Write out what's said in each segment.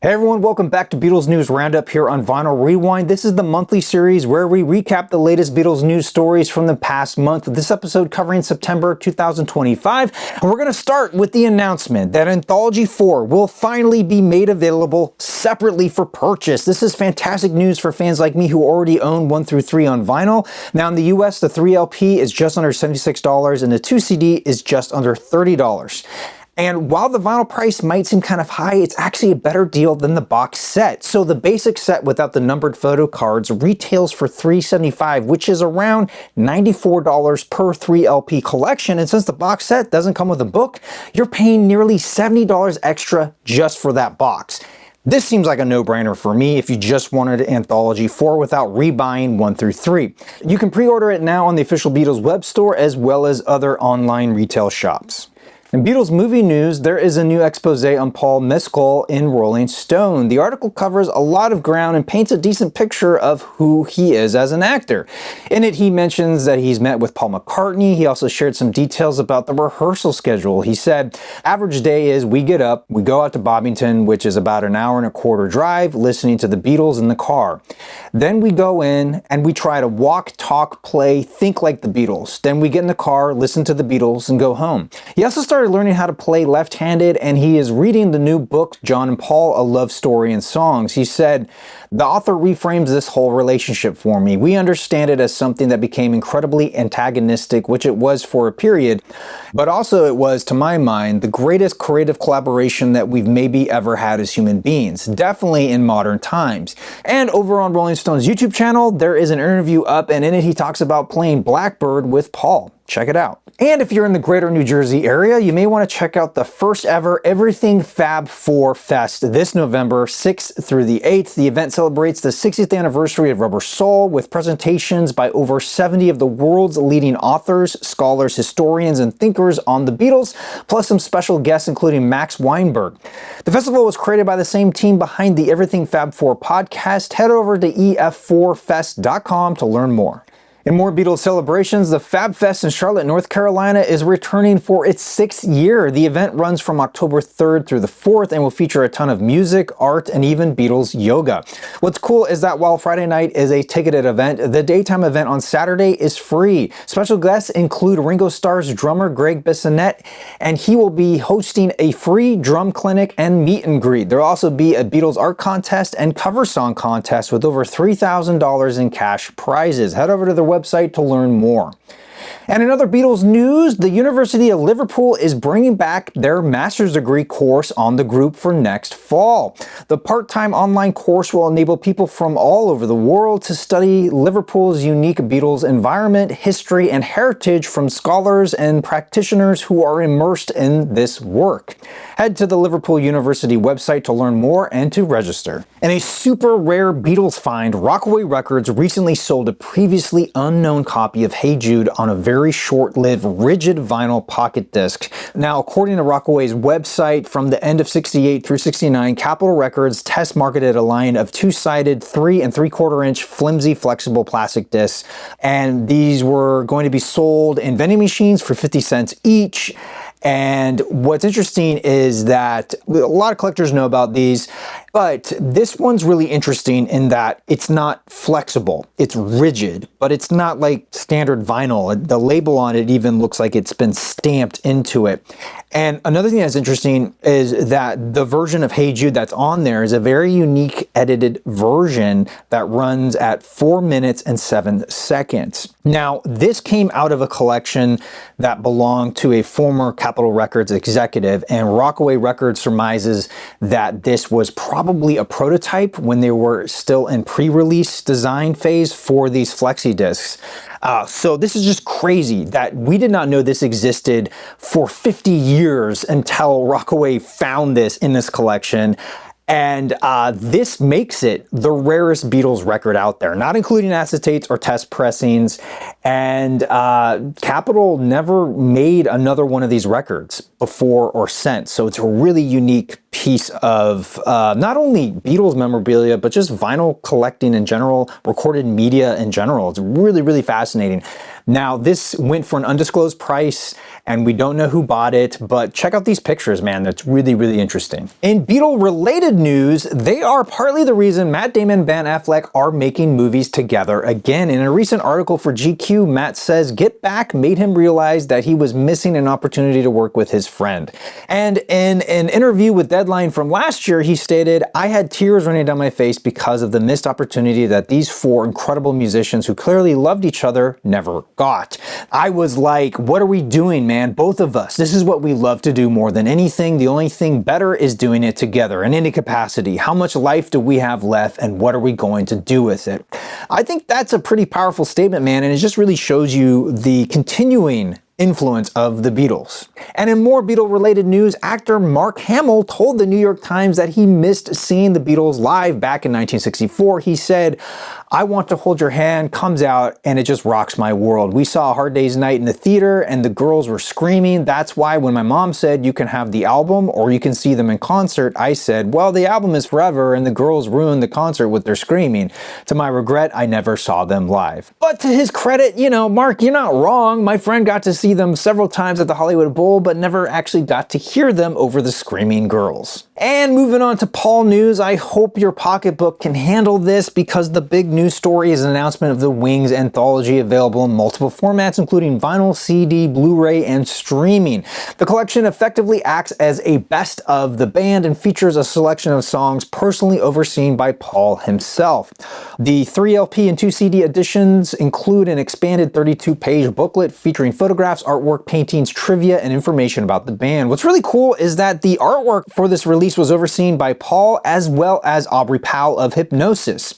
Hey everyone, welcome back to Beatles News Roundup here on Vinyl Rewind. This is the monthly series where we recap the latest Beatles news stories from the past month, with this episode covering September 2025. And we're going to start with the announcement that Anthology 4 will finally be made available separately for purchase. This is fantastic news for fans like me who already own 1 through 3 on vinyl. Now in the US, the 3 LP is just under $76 and the 2 CD is just under $30. And while the vinyl price might seem kind of high, it's actually a better deal than the box set. So the basic set without the numbered photo cards retails for $375, which is around $94 per 3 LP collection. And since the box set doesn't come with a book, you're paying nearly $70 extra just for that box. This seems like a no-brainer for me if you just wanted Anthology 4 without rebuying 1 through 3. You can pre-order it now on the official Beatles web store as well as other online retail shops. In Beatles movie news, there is a new expose on Paul Mescal in Rolling Stone. The article covers a lot of ground and paints a decent picture of who he is as an actor. In it, he mentions that he's met with Paul McCartney. He also shared some details about the rehearsal schedule. He said, average day is we get up, we go out to Bobington, which is about an hour and a quarter drive, listening to the Beatles in the car. Then we go in and we try to walk, talk, play, think like the Beatles. Then we get in the car, listen to the Beatles, and go home. He also started learning how to play left-handed, and he is reading the new book, John and Paul, A Love Story and Songs. He said, the author reframes this whole relationship for me. We understand it as something that became incredibly antagonistic, which it was for a period, but also it was, to my mind, the greatest creative collaboration that we've maybe ever had as human beings, definitely in modern times. And over on Rolling Stone's YouTube channel, there is an interview up, and in it he talks about playing Blackbird with Paul. Check it out. And if you're in the greater New Jersey area, you may want to check out the first ever Everything Fab Fest this November 6th through the 8th. The event celebrates the 60th anniversary of Rubber Soul with presentations by over 70 of the world's leading authors, scholars, historians, and thinkers on the Beatles, plus some special guests including Max Weinberg. The festival was created by the same team behind the Everything Fab 4 podcast. Head over to ef4fest.com to learn more. In more Beatles celebrations, the Fab Fest in Charlotte, North Carolina is returning for its 6th year. The event runs from October 3rd through the 4th and will feature a ton of music, art, and even Beatles yoga. What's cool is that while Friday night is a ticketed event, the daytime event on Saturday is free. Special guests include Ringo Starr's drummer Greg Bissonette, and he will be hosting a free drum clinic and meet and greet. There will also be a Beatles art contest and cover song contest with over $3,000 in cash prizes. Head over to the website to learn more. And in other Beatles news, the University of Liverpool is bringing back their master's degree course on the group for next fall. The part-time online course will enable people from all over the world to study Liverpool's unique Beatles environment, history, and heritage from scholars and practitioners who are immersed in this work. Head to the Liverpool University website to learn more and to register. And a super rare Beatles find, Rockaway Records recently sold a previously unknown copy of Hey Jude on a very short-lived rigid vinyl pocket disc. Now, according to Rockaway's website, from the end of 68 through 69, Capitol Records test marketed a line of two-sided 3 3/4-inch flimsy flexible plastic discs, and these were going to be sold in vending machines for 50 cents each. And what's interesting is that a lot of collectors know about these, but this one's really interesting in that it's not flexible. It's rigid, but it's not like standard vinyl. The label on it even looks like it's been stamped into it. And another thing that's interesting is that the version of Hey Jude that's on there is a very unique edited version that runs at 4 minutes and 7 seconds. Now, this came out of a collection that belonged to a former Capitol Records executive, and Rockaway Records surmises that this was probably a prototype when they were still in pre-release design phase for these flexi discs. So this is just crazy that we did not know this existed for 50 years until Rockaway found this in this collection. And this makes it the rarest Beatles record out there, not including acetates or test pressings. And Capitol never made another one of these records before or since. So it's a really unique piece of not only Beatles memorabilia, but just vinyl collecting in general, recorded media in general. It's really, really fascinating. Now, this went for an undisclosed price, and we don't know who bought it, but check out these pictures, man. That's really, really interesting. In Beatle-related news, they are partly the reason Matt Damon and Ben Affleck are making movies together again. In a recent article for GQ, Matt says Get Back made him realize that he was missing an opportunity to work with his friend. And in an interview with Deadline from last year, he stated, I had tears running down my face because of the missed opportunity that these four incredible musicians who clearly loved each other never got. I was like, what are we doing, man? Both of us. This is what we love to do more than anything. The only thing better is doing it together in any capacity. How much life do we have left, and what are we going to do with it? I think that's a pretty powerful statement, man, and it just really shows you the continuing influence of the Beatles. And in more Beatle-related news, actor Mark Hamill told the New York Times that he missed seeing the Beatles live back in 1964. He said, I Want to Hold Your Hand comes out and it just rocks my world. We saw A Hard Day's Night in the theater and the girls were screaming. That's why when my mom said you can have the album or you can see them in concert, I said, well, the album is forever and the girls ruined the concert with their screaming. To my regret, I never saw them live. But to his credit, you know, Mark, you're not wrong. My friend got to see them several times at the Hollywood Bowl, but never actually got to hear them over the screaming girls. And moving on to Paul news, I hope your pocketbook can handle this because the big news story is an announcement of the Wings Anthology available in multiple formats, including vinyl, CD, Blu-ray, and streaming. The collection effectively acts as a best of the band and features a selection of songs personally overseen by Paul himself. The 3 LP and 2 CD editions include an expanded 32-page booklet featuring photographs, artwork, paintings, trivia, and information about the band. What's really cool is that the artwork for this release was overseen by Paul as well as Aubrey Powell of Hypnosis.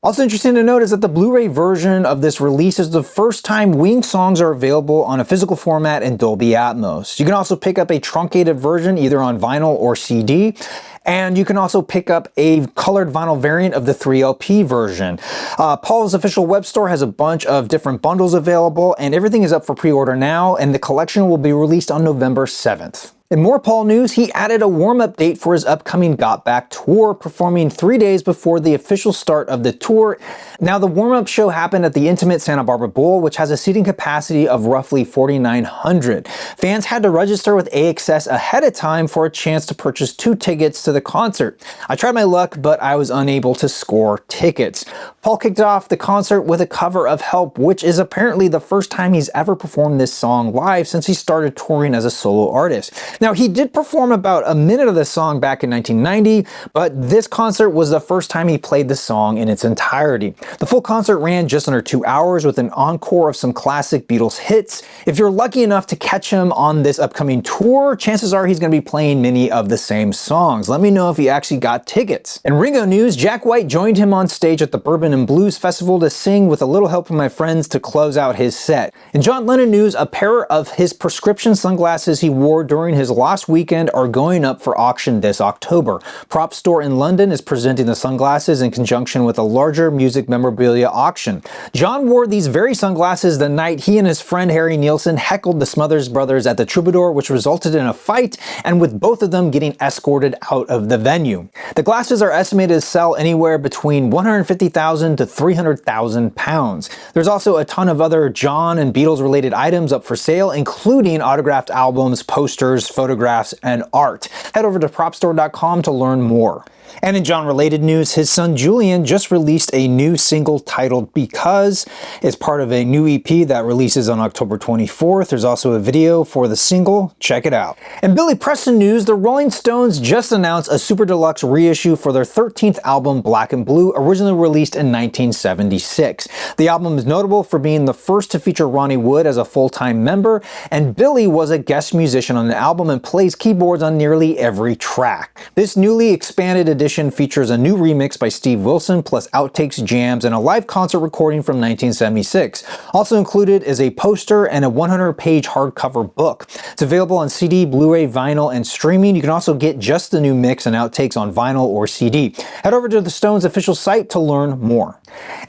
Also interesting to note is that the Blu-ray version of this release is the first time Wings songs are available on a physical format in Dolby Atmos. You can also pick up a truncated version either on vinyl or CD. And you can also pick up a colored vinyl variant of the 3LP version. Paul's official web store has a bunch of different bundles available, and everything is up for pre-order now, and the collection will be released on November 7th. In more Paul news, he added a warm-up date for his upcoming Got Back tour, performing 3 days before the official start of the tour. Now, the warm-up show happened at the intimate Santa Barbara Bowl, which has a seating capacity of roughly 4,900. Fans had to register with AXS ahead of time for a chance to purchase 2 tickets to the concert. I tried my luck, but I was unable to score tickets. Paul kicked off the concert with a cover of Help, which is apparently the first time he's ever performed this song live since he started touring as a solo artist. Now, he did perform about a minute of the song back in 1990, but this concert was the first time he played the song in its entirety. The full concert ran just under 2 hours with an encore of some classic Beatles hits. If you're lucky enough to catch him on this upcoming tour, chances are he's going to be playing many of the same songs. Let me know if he actually got tickets. In Ringo news, Jack White joined him on stage at the Bourbon Blues Festival to sing with a little help from my friends to close out his set. In John Lennon news, a pair of his prescription sunglasses he wore during his Lost Weekend are going up for auction this October. Prop Store in London is presenting the sunglasses in conjunction with a larger music memorabilia auction. John wore these very sunglasses the night he and his friend Harry Nilsson heckled the Smothers Brothers at the Troubadour, which resulted in a fight and with both of them getting escorted out of the venue. The glasses are estimated to sell anywhere between $150,000 to £300,000. There's also a ton of other John and Beatles related items up for sale, including autographed albums, posters, photographs, and art. Head over to propstore.com to learn more. And in John-related news, his son Julien just released a new single titled Because. It's part of a new EP that releases on October 24th. There's also a video for the single. Check it out. In Billy Preston news, the Rolling Stones just announced a super deluxe reissue for their 13th album, Black and Blue, originally released in 1976. The album is notable for being the first to feature Ronnie Wood as a full-time member, and Billy was a guest musician on the album and plays keyboards on nearly every track. This newly expanded edition features a new remix by Steve Wilson, plus outtakes, jams, and a live concert recording from 1976. Also included is a poster and a 100-page hardcover book. It's available on CD, Blu-ray, vinyl, and streaming. You can also get just the new mix and outtakes on vinyl or CD. Head over to the Stones official site to learn more.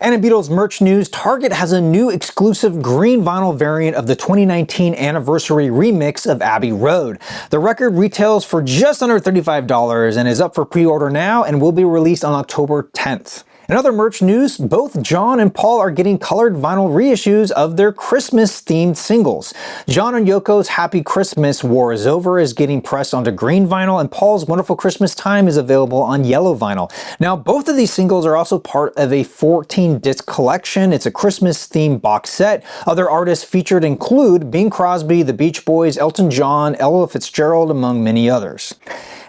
And in Beatles merch news, Target has a new exclusive green vinyl variant of the 2019 anniversary remix of Abbey Road. The record retails for just under $35 and is up for pre-order now and will be released on October 10th. In other merch news, both John and Paul are getting colored vinyl reissues of their Christmas-themed singles. John and Yoko's Happy Christmas, War Is Over is getting pressed onto green vinyl, and Paul's Wonderful Christmas Time is available on yellow vinyl. Now, both of these singles are also part of a 14-disc collection. It's a Christmas-themed box set. Other artists featured include Bing Crosby, The Beach Boys, Elton John, Ella Fitzgerald, among many others.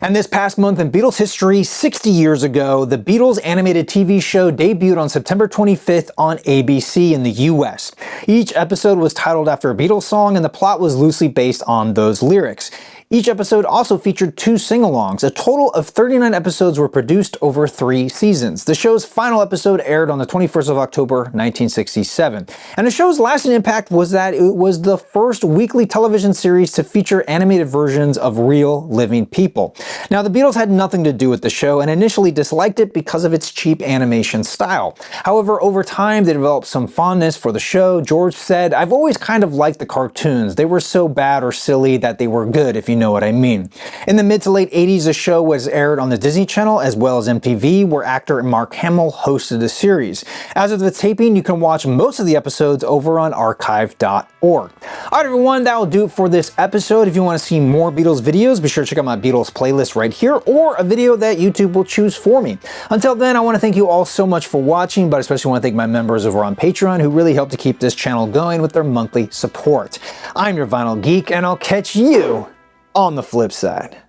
And this past month in Beatles history, 60 years ago, the Beatles animated TV show debuted on September 25th on ABC in the US. Each episode was titled after a Beatles song, and the plot was loosely based on those lyrics. Each episode also featured 2 sing-alongs. A total of 39 episodes were produced over 3 seasons. The show's final episode aired on the 21st of October, 1967. And the show's lasting impact was that it was the first weekly television series to feature animated versions of real, living people. Now, the Beatles had nothing to do with the show and initially disliked it because of its cheap animation style. However, over time, they developed some fondness for the show. George said, "I've always kind of liked the cartoons. They were so bad or silly that they were good, if you know what I mean." In the mid to late 80s, the show was aired on the Disney Channel as well as MTV, where actor Mark Hamill hosted the series. As of the taping, you can watch most of the episodes over on archive.org. Alright everyone, that will do it for this episode. If you want to see more Beatles videos, be sure to check out my Beatles playlist right here, or a video that YouTube will choose for me. Until then, I want to thank you all so much for watching, but especially want to thank my members over on Patreon who really help to keep this channel going with their monthly support. I'm your Vinyl Geek, and I'll catch you on the flip side.